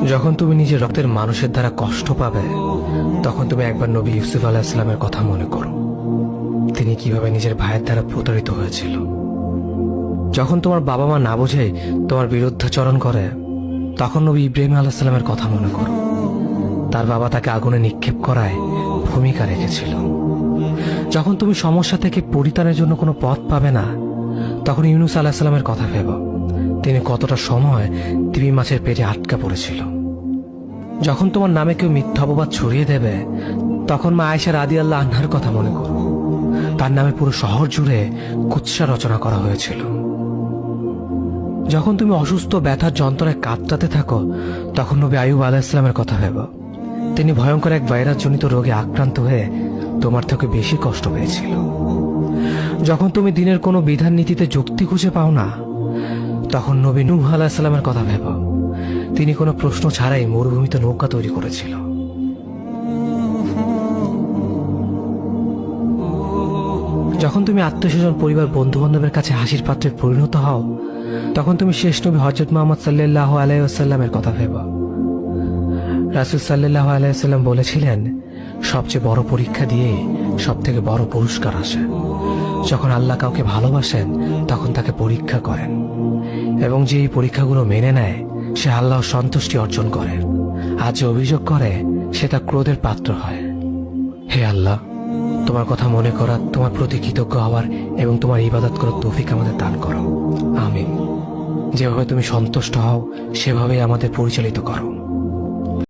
যখন তুমি নিজের রক্তের মানুষের দ্বারা কষ্ট পাবে, তখন তুমি একবার নবী ইউসুফ আলাইহিস সালামের কথা মনে করো। তিনি কিভাবে নিজের ভাইয়ের দ্বারা প্রতারিত হয়েছিল। যখন তোমার বাবা মা না বুঝে তোমার বিরুদ্ধাচরণ করে, তখন নবী ইব্রাহিম আলাইহিস সালামের কথা মনে করো। তার বাবা তাকে আগুনে নিক্ষেপ করায় ভূমিকা রেখেছিল। যখন তুমি সমস্যা থেকে পরিত্রাণের জন্য কোনো পথ পাবে না, তখন ইউনুস আলাইহিস সালামের কথা ভেবো। তিনি কতটা সময় তিমি মাছের পেটে আটকা পড়েছিল। যখন তোমার নামে কেউ মিথ্যা অপবাদ ছড়িয়ে দেবে, তখন মা আয়েশা রাদিয়াল্লাহু আনহার কথা মনে করো। তার নামে পুরো শহর জুড়ে কুৎসা রচনা করা হয়েছিল। যখন তুমি অসুস্থ ব্যথার যন্ত্রণায় কাতরাতে থাকো, তখন নবী আইয়ুব আলাইহিস সালামের কথা ভেবো। তিনি ভয়ঙ্কর এক ভাইরাসজনিত রোগে আক্রান্ত হয়ে তোমার থেকে বেশি কষ্ট পেয়েছিল। যখন তুমি দিনের কোনো বিধান নীতিতে যুক্তি খুঁজে পাও না, তখন নবী নূহ আলাইহিস সালামের কথা ভেবো। তিনি কোনো প্রশ্ন ছাড়াই মরুভূমিতে নৌকা তৈরি করেছিল। যখন তুমি আত্মীয়স্বজন, পরিবার, বন্ধু বান্ধবের কাছে হাসির পাত্রে পরিণত হও, তখন তুমি শেষ নবী হযরত মুহাম্মদ সাল্লাল্লাহু আলাইহি ওয়াসাল্লামের কথা ভেবো। রাসূল সাল্লাল্লাহু আলাইহি ওয়াসাল্লাম বলেছিলেন, সবচেয়ে বড় পরীক্ষা দিয়ে সব থেকে বড় পুরস্কার আসে। যখন আল্লাহ কাউকে ভালোবাসেন, তখন তাকে পরীক্ষা করেন, এবং যে এই পরীক্ষাগুলো মেনে নেয়, সে আল্লাহর সন্তুষ্টি অর্জন করে। আর যে অভিযোগ করে, সে তার ক্রোধের পাত্র হয়। হে আল্লাহ, তোমার কথা মনে করা, তোমার প্রতি কৃতজ্ঞ হওয়ার এবং তোমার ইবাদত করার তৌফিক আমাদের দান করো। আমিন। যেভাবে তুমি সন্তুষ্ট হও, সেভাবেই আমাদের পরিচালিত করো।